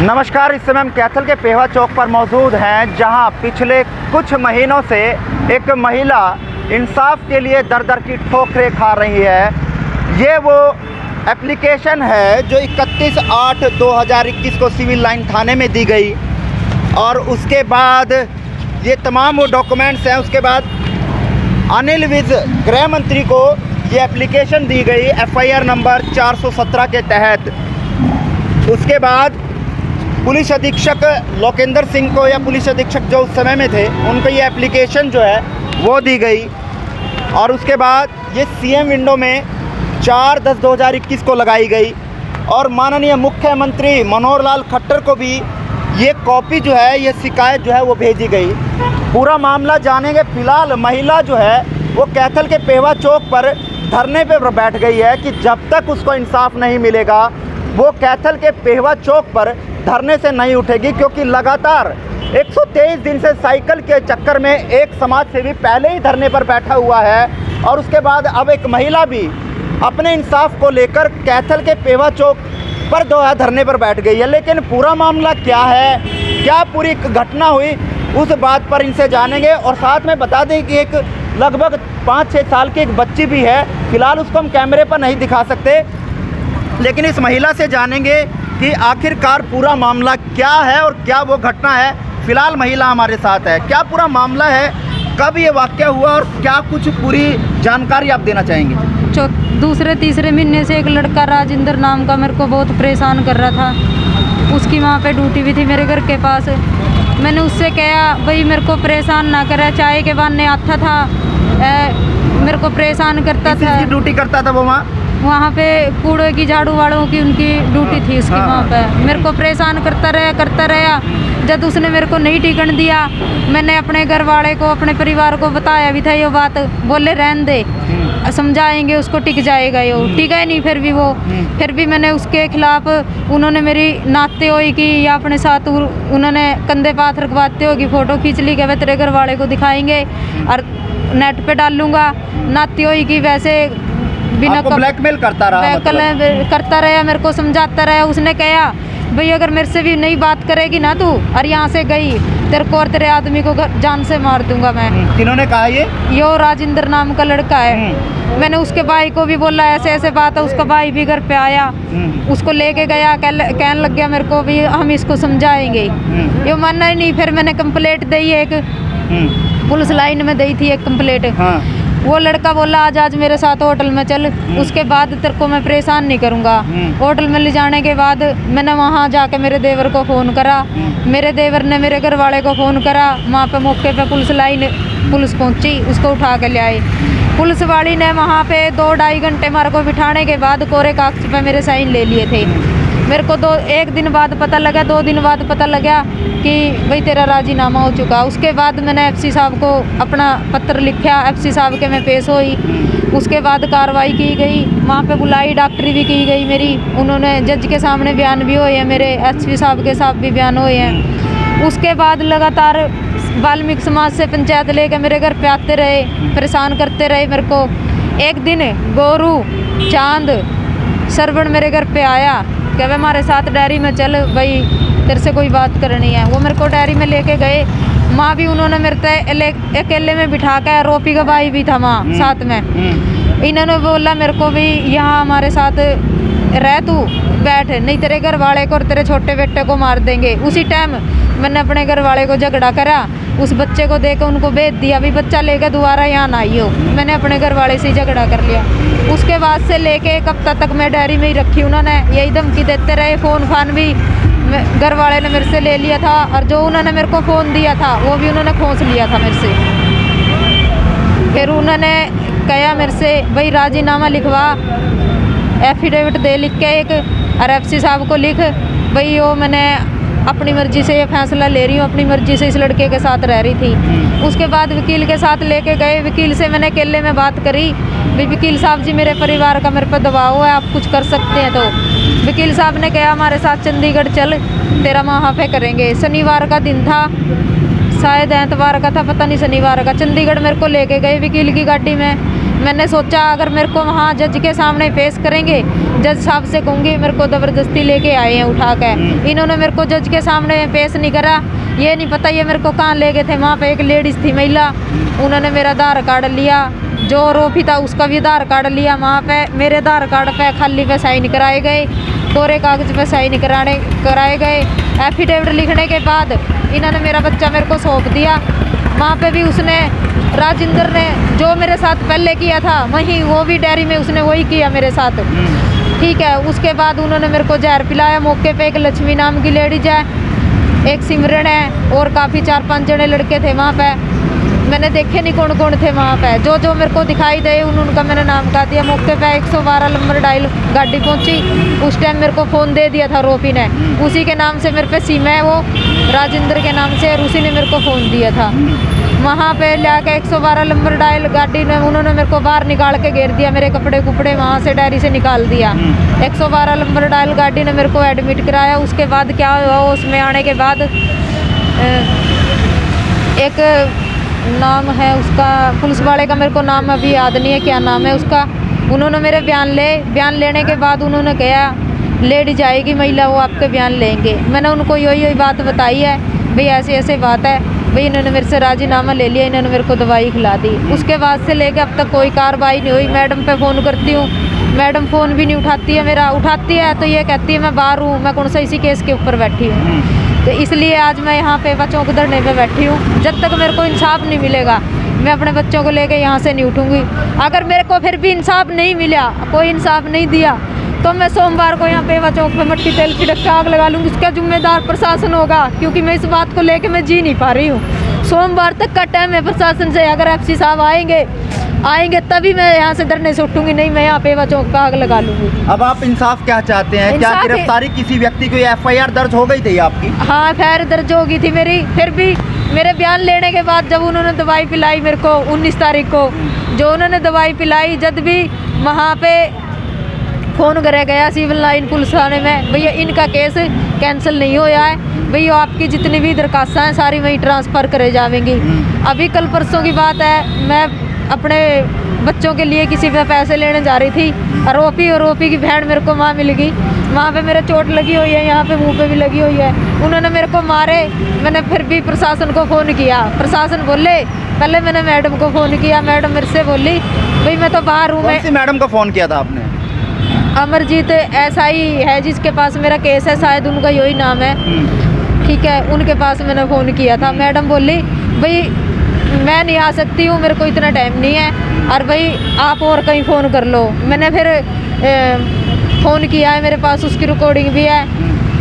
नमस्कार। इस समय हम कैथल के पेहवा चौक पर मौजूद हैं, जहां पिछले कुछ महीनों से एक महिला इंसाफ के लिए दर दर की ठोकरें खा रही है। ये वो एप्लीकेशन है जो 31/8/2021 को सिविल लाइन थाने में दी गई और उसके बाद ये तमाम वो डॉक्यूमेंट्स हैं। उसके बाद अनिल विज गृह मंत्री को ये एप्लीकेशन दी गई FIR नंबर 417 के तहत। उसके बाद पुलिस अधीक्षक लोकेंद्र सिंह को या पुलिस अधीक्षक जो उस समय में थे उनको ये एप्लीकेशन जो है वो दी गई और उसके बाद ये CM विंडो में 4/10/2021 को लगाई गई और माननीय मुख्यमंत्री मनोहर लाल खट्टर को भी ये कॉपी जो है, ये शिकायत जो है वो भेजी गई। पूरा मामला जानेंगे। फ़िलहाल महिला जो है वो कैथल के पेहवा चौक पर धरने पे बैठ गई है कि जब तक उसको इंसाफ नहीं मिलेगा वो कैथल के पेहवा चौक पर धरने से नहीं उठेगी, क्योंकि लगातार 123 दिन से साइकिल के चक्कर में एक समाज सेवी पहले ही धरने पर बैठा हुआ है और उसके बाद अब एक महिला भी अपने इंसाफ को लेकर कैथल के पेहवा चौक पर धरने पर बैठ गई है। लेकिन पूरा मामला क्या है, क्या पूरी घटना हुई, उस बात पर इनसे जानेंगे। और साथ में बता दें कि एक लगभग 5-6 साल की एक बच्ची भी है। फ़िलहाल उसको हम कैमरे पर नहीं दिखा सकते, लेकिन इस महिला से जानेंगे कि आखिरकार पूरा मामला क्या है और क्या वो घटना है। फ़िलहाल महिला हमारे साथ है। क्या पूरा मामला है, कब ये वाक़या हुआ और क्या कुछ पूरी जानकारी आप देना चाहेंगे? दूसरे तीसरे महीने से एक लड़का राजेंद्र नाम का मेरे को बहुत परेशान कर रहा था। उसकी वहाँ पे ड्यूटी भी थी मेरे घर के पास। मैंने उससे कहा भाई मेरे को परेशान ना करे, चाय के बहाने आता था, मेरे को परेशान करता था। ड्यूटी करता था वो वहाँ पे कूड़े की, झाड़ू वालों की उनकी ड्यूटी थी उसकी। वहाँ पे मेरे को परेशान करता रहा। जब उसने मेरे को नहीं टिकन दिया, मैंने अपने घर वाले को, अपने परिवार को बताया भी था ये बात। बोले रहने दे, समझाएंगे उसको, टिक जाएगा। ये टिका ही नहीं। फिर भी मैंने उसके खिलाफ, उन्होंने मेरी नाते हुई की या अपने साथ उन्होंने कंधे पे हाथ रखवाते होगी, फ़ोटो खींच ली, कि तेरे घर वाले को दिखाएंगे और नेट पे डालूँगा। नाते हुई की वैसे बिना ब्लैकमेल करता रहा, मेरे को समझाता रहा। उसने कहा भाई अगर मेरे से भी नहीं बात करेगी ना तू और यहाँ से गई, तेरे को और तेरे आदमी को जान से मार दूंगा मैं। किन्होंने कहा ये? यो राजेंद्र नाम का लड़का है। मैंने उसके भाई को भी बोला ऐसे ऐसे बात है। उसका भाई भी घर पे आया, उसको लेके गया, कहने लग गया मेरे को भी हम इसको समझाएंगे। ये मानना ही नहीं। फिर मैंने कंप्लेंट दी, एक पुलिस लाइन में दी थी एक कंप्लेंट। वो लड़का बोला आज मेरे साथ होटल में चल, उसके बाद तेरे को मैं परेशान नहीं करूँगा। होटल में ले जाने के बाद मैंने वहाँ जाके मेरे देवर को फ़ोन करा। मेरे देवर ने मेरे घर वाले को फ़ोन करा। वहाँ पे मौके पे पुलिस पहुँची, उसको उठा के ले आई। पुलिस वाली ने वहाँ पे 2-2.5 घंटे मेरे को बिठाने के बाद कोरे कागज पे मेरे साइन ले लिए थे। मेरे को 2 दिन बाद पता लगा, 2 दिन बाद पता लगा कि भाई तेरा राजीनामा हो चुका। उसके बाद मैंने FC साहब को अपना पत्र लिखा, FC साहब के मैं पेश हुई। उसके बाद कार्रवाई की गई, वहाँ पे बुलाई, डॉक्टरी भी की गई मेरी। उन्होंने जज के सामने बयान भी हुए हैं, मेरे SP साहब के साथ भी बयान हुए हैं। उसके बाद लगातार वाल्मीकि समाज से पंचायत लेके मेरे घर पे आते रहे, परेशान करते रहे मेरे को। एक दिन गोरू चांद सरवण मेरे घर पे आया, कि वे हमारे साथ डायरी में चल भाई, तेरे से कोई बात करनी है। वो मेरे को डायरी में लेके गए। माँ भी उन्होंने मेरे से अकेले में बिठा के, रोपी का भाई भी था वहाँ साथ में। इन्होंने बोला मेरे को भी यहाँ हमारे साथ रह, तू बैठ, नहीं तेरे घर वाले को और तेरे छोटे बेटे को मार देंगे। उसी टाइम मैंने अपने घर वाले को झगड़ा करा, उस बच्चे को देकर उनको भेज दिया, भी बच्चा लेकर दोबारा यहाँ ना आई हो। मैंने अपने घर वाले से झगड़ा कर लिया। उसके बाद से लेके एक हफ्ता तक मैं डायरी में ही रखी। उन्होंने यही धमकी देते रहे। फ़ोन फान भी घर वाले ने मेरे से ले लिया था और जो उन्होंने मेरे को फ़ोन दिया था वो भी उन्होंने खोस लिया था मेरे से। फिर उन्होंने कहा मेरे से भाई राजीनामा लिखवा, एफिडेविट दे लिख के एक, और FC साहब को लिख भाई वो मैंने अपनी मर्ज़ी से ये फैसला ले रही हूँ, अपनी मर्ज़ी से इस लड़के के साथ रह रही थी। उसके बाद वकील के साथ लेके गए। वकील से मैंने अकेले में बात करी, भाई वकील साहब जी मेरे परिवार का मेरे पर दबाव है, आप कुछ कर सकते हैं। तो वकील साहब ने कहा हमारे साथ चंडीगढ़ चल, तेरा वहाँ पे करेंगे। शनिवार का दिन था, शायद एतवार का था, पता नहीं, शनिवार का। चंडीगढ़ मेरे को लेके गए वकील की गाड़ी में। मैंने सोचा अगर मेरे को वहाँ जज के सामने पेश करेंगे, जज साहब से कहूँगी मेरे को ज़बरदस्ती लेके आए हैं उठा के, इन्होंने मेरे को जज के सामने पेश नहीं करा। ये नहीं पता ये मेरे को कहाँ ले गए थे। वहाँ पे एक लेडीज़ थी महिला, उन्होंने मेरा आधार कार्ड लिया, जो आरोपी था उसका भी आधार कार्ड लिया। वहाँ पे मेरे आधार कार्ड पे खाली पे साइन कराए गए, कोरे कागज पे साइन कराए गए। एफिडेविट लिखने के बाद इन्होंने मेरा बच्चा मेरे को सौंप दिया। वहाँ पे भी उसने राजेंद्र ने जो मेरे साथ पहले किया था वहीं वो भी डायरी में उसने वही किया मेरे साथ, ठीक है। उसके बाद उन्होंने मेरे को जहर पिलाया। मौके पे एक लक्ष्मी नाम की लेडीज है, एक सिमरन है और काफ़ी 4-5 जने लड़के थे वहाँ पे। मैंने देखे नहीं कौन कौन थे वहाँ पे, जो जो मेरे को दिखाई दे उनका मैंने नाम कहा दिया। मौके पे 112 नंबर डायल गाड़ी पहुँची, उस टाइम मेरे को फ़ोन दे दिया था रोपी ने, उसी के नाम से मेरे पे सिम है वो राजेंद्र के नाम से, और उसी ने मेरे को फ़ोन दिया था। वहाँ पे लाके 112 नंबर डायल गाड़ी ने उन्होंने मेरे को बाहर निकाल के घेर दिया, मेरे कपड़े कुपड़े वहाँ से डायरी से निकाल दिया। 112 नंबर डायल गाड़ी ने मेरे को एडमिट कराया। उसके बाद क्या हुआ, उसमें आने के बाद एक नाम है उसका, पुलिस वाले का मेरे को नाम अभी याद नहीं है क्या नाम है उसका। उन्होंने मेरे बयान लेने के बाद उन्होंने कहा लेडीज आएगी महिला, वो आपके बयान लेंगे। मैंने उनको यही बात बताई है, भाई ऐसे ऐसे बात है, भाई इन्होंने मेरे से राजीनामा ले लिया, इन्होंने मेरे को दवाई खिला दी। उसके बाद से लेकर अब तक कोई कार्रवाई नहीं हुई। मैडम पे फ़ोन करती हूँ, मैडम फ़ोन भी नहीं उठाती है मेरा, उठाती है तो ये कहती है मैं बाहर हूँ, मैं कौन सा इसी केस के ऊपर बैठी हूँ। तो इसलिए आज मैं यहाँ पे चौक धरने पे बैठी हूँ। जब तक मेरे को इंसाफ नहीं मिलेगा मैं अपने बच्चों को लेके यहाँ से नहीं उठूँगी। अगर मेरे को फिर भी इंसाफ नहीं मिला, कोई इंसाफ नहीं दिया, तो मैं सोमवार को यहाँ पेवा चौक पे मट्टी तेल छिड़क के आग लगा लूँगी। इसका जिम्मेदार प्रशासन होगा, क्योंकि मैं इस बात को लेके मैं जी नहीं पा रही हूँ। सोमवार तक का टाइम है प्रशासन से, अगर एफसी साहब आएंगे तभी मैं यहाँ से धरने से उठूँगी, नहीं मैं यहाँ पेवा चौक पे आग लगा लूँगी। अब आप इंसाफ क्या चाहते हैं? क्या गिरफ्तारी किसी व्यक्ति को FIR दर्ज हो गई थी आपकी? हाँ FIR दर्ज हो गई थी मेरी। फिर भी मेरे बयान लेने के बाद जब उन्होंने दवाई पिलाई मेरे को 19 तारीख को, जो उन्होंने दवाई पिलाई, जब भी वहाँ पे फ़ोन कराया गया सिविल लाइन पुलिस थाने में, भैया इनका केस कैंसिल नहीं होया है, भैया आपकी जितनी भी दरखास्तें हैं सारी वहीं ट्रांसफ़र करे जाएंगी। अभी कल परसों की बात है, मैं अपने बच्चों के लिए किसी पे पैसे लेने जा रही थी, आरोपी की बहन मेरे को वहाँ मिल गई। वहाँ पे मेरे चोट लगी हुई है, यहाँ पे मुंह पे भी लगी हुई है। उन्होंने मेरे को मारे, मैंने फिर भी प्रशासन को फ़ोन किया। प्रशासन बोले, पहले मैंने मैडम को फ़ोन किया, मैडम मेरे से बोली भाई मैं तो बाहर हूँ। कौन सी मैडम को फ़ोन किया था आपने? अमरजीत SI है जिसके पास मेरा केस है, शायद उनका यही नाम है, ठीक है, उनके पास मैंने फ़ोन किया था। मैडम बोली भाई मैं नहीं आ सकती हूँ, मेरे को इतना टाइम नहीं है, और भाई आप और कहीं फ़ोन कर लो। मैंने फिर फ़ोन किया है, मेरे पास उसकी रिकॉर्डिंग भी है।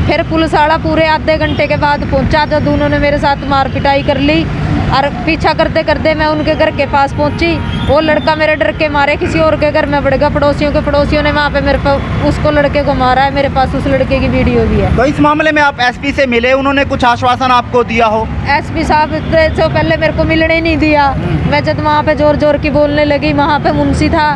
फिर पुलिस वाला पूरे आधे घंटे के बाद पहुंचा, जब उन्होंने मेरे साथ मार पिटाई कर ली और पीछा करते करते मैं उनके घर के पास पहुंची। वो लड़का मेरे डर के मारे किसी और के घर में बढ़ गया, पड़ोसियों ने वहाँ पे मेरे पे उसको लड़के को मारा है। मेरे पास उस लड़के की वीडियो भी है। तो इस मामले में आप SP से मिले, उन्होंने कुछ आश्वासन आपको दिया हो? SP साहब से पहले मेरे को मिलने ही नहीं दिया। मैं जब वहाँ पे जोर जोर की बोलने लगी, वहाँ पे मुंशी था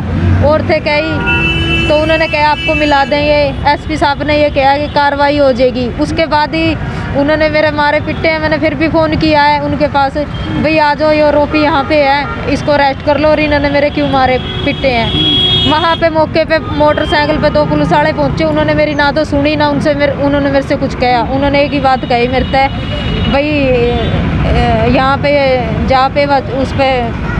और थे कई, तो उन्होंने कहा आपको मिला देंगे। SP साहब ने ये कहा कि कार्रवाई हो जाएगी। उसके बाद ही उन्होंने मेरे मारे पिटे हैं। मैंने फिर भी फ़ोन किया है उनके पास, भाई आ जाओ, ये आरोपी यहाँ पे है, इसको अरेस्ट कर लो। और इन्होंने मेरे क्यों मारे पिटे हैं। वहाँ पे मौके पे मोटरसाइकिल पे 2 पुलिस वाले पहुँचे, उन्होंने मेरी ना तो सुनी ना उन्होंने मेरे से कुछ कहा। उन्होंने एक ही बात कही मेरे से, भाई यहाँ पे जहाँ पे उस पर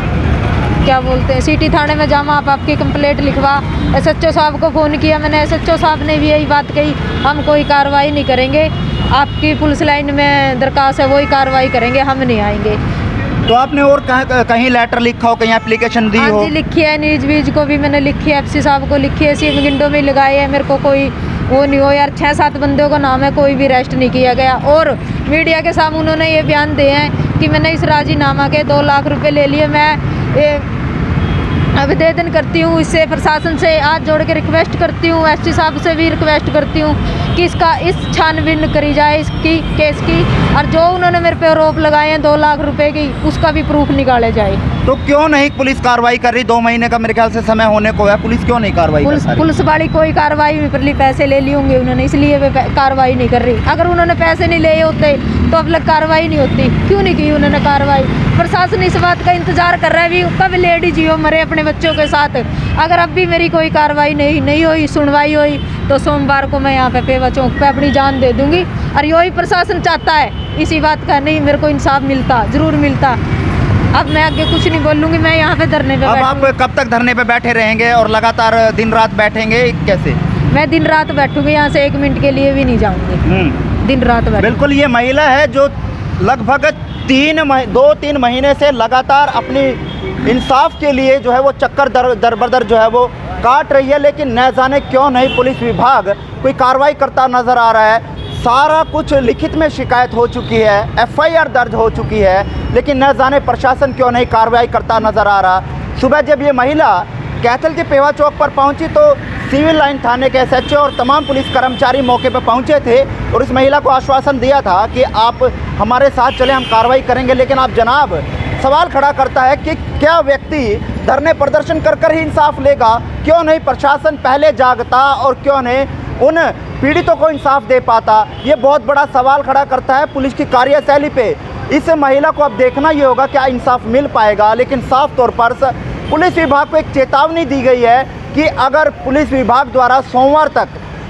क्या बोलते हैं सिटी थाने में जामा, आप आपकी कंप्लेंट लिखवा। SHO साहब को फ़ोन किया मैंने, SHO साहब ने भी यही बात कही, हम कोई कार्रवाई नहीं करेंगे, आपकी पुलिस लाइन में दरखास्त है वही कार्रवाई करेंगे, हम नहीं आएंगे। तो आपने और कहीं लेटर लिखा हो, कहीं एप्लीकेशन दी हो? हाँ जी लिखी है, न्यूज वीज को भी मैंने लिखी है, FC साहब को लिखी है, सीम गिंडो में लगाए है। मेरे को कोई वो नहीं हो यार, 6-7 बंदों का नाम है, कोई भी अरेस्ट नहीं किया गया। और मीडिया के सामने उन्होंने ये बयान दिए हैं कि मैंने इस राजीनामा के 2 लाख रुपए ले लिए। मैं आवेदन करती हूँ इससे प्रशासन से हाथ जोड़ के रिक्वेस्ट करती हूँ, SP साहब से भी रिक्वेस्ट करती हूँ कि इसका इस छानबीन करी जाए इसकी केस की, और जो उन्होंने मेरे पे आरोप लगाए हैं 2 लाख रुपए की, उसका भी प्रूफ निकाले जाए। तो क्यों नहीं पुलिस कार्रवाई कर रही? 2 महीने का मेरे ख्याल से समय होने को है, पुलिस क्यों नहीं कार्रवाई कर रही? पुलिस वाली कोई कार्रवाई नहीं कर रही, पैसे ले लिए होंगे उन्होंने, इसलिए वे कार्रवाई नहीं कर रही। अगर उन्होंने पैसे नहीं लिए होते तो अब लग कार्रवाई नहीं होती। क्यों नहीं की उन्होंने कार्रवाई? प्रशासन इस बात का इंतजार कर रहा है भी कब लेडी जियो मरे अपने बच्चों के साथ। अगर अब भी मेरी कोई कार्रवाई नहीं हुई, सुनवाई हुई, तो सोमवार को मैं यहाँ पे पेवा चौक पे अपनी जान दे दूंगी। और यही प्रशासन चाहता है, इसी बात का नहीं मेरे को इंसाफ मिलता, जरूर मिलता। अब मैं आगे कुछ नहीं बोलूँगी, मैं यहाँ पे धरने पे। अब आप कब तक धरने पे बैठे रहेंगे और लगातार दिन रात बैठेंगे कैसे? मैं दिन रात बैठूंगी, यहाँ से 1 मिनट के लिए भी नहीं जाऊँगी, दिन रात बैठ। बिल्कुल, ये महिला है जो लगभग 2-3 महीने से लगातार अपनी इंसाफ के लिए जो है वो चक्कर दर बदर जो है वो काट रही है, लेकिन न जाने क्यों नहीं पुलिस विभाग कोई कार्रवाई करता नज़र आ रहा है। सारा कुछ लिखित में शिकायत हो चुकी है, FIR दर्ज हो चुकी है, लेकिन न जाने प्रशासन क्यों नहीं कार्रवाई करता नज़र आ रहा। सुबह जब ये महिला कैथल के पेवा चौक पर पहुंची तो सिविल लाइन थाने के SHO और तमाम पुलिस कर्मचारी मौके पर पहुंचे थे और इस महिला को आश्वासन दिया था कि आप हमारे साथ चले, हम कार्रवाई करेंगे। लेकिन आप जनाब, सवाल खड़ा करता है कि क्या व्यक्ति धरने प्रदर्शन कर ही इंसाफ लेगा? क्यों नहीं प्रशासन पहले जागता और क्यों नहीं उन पीड़ितों को इंसाफ दे पाता? ये बहुत बड़ा सवाल खड़ा करता है पुलिस की कार्यशैली पे। इस महिला को अब देखना ये होगा क्या इंसाफ मिल पाएगा। लेकिन साफ तौर पर पुलिस विभाग को एक चेतावनी दी गई है कि अगर पुलिस विभाग द्वारा सोमवार तक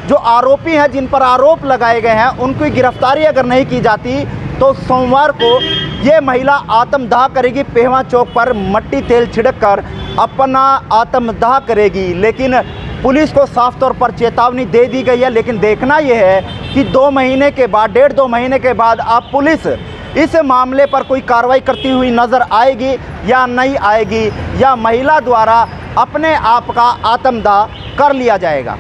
जो आरोपी हैं, जिन पर आरोप लगाए गए हैं, उनकी गिरफ्तारी अगर नहीं की जाती तो सोमवार को ये महिला आत्मदाह करेगी। पेवा चौक पर मट्टी तेल छिड़क कर अपना आत्मदाह करेगी। लेकिन पुलिस को साफ तौर पर चेतावनी दे दी गई है। लेकिन देखना यह है कि 2 महीने के बाद, 1.5-2 महीने के बाद अब पुलिस इस मामले पर कोई कार्रवाई करती हुई नज़र आएगी या नहीं आएगी, या महिला द्वारा अपने आप का आत्मदाह कर लिया जाएगा।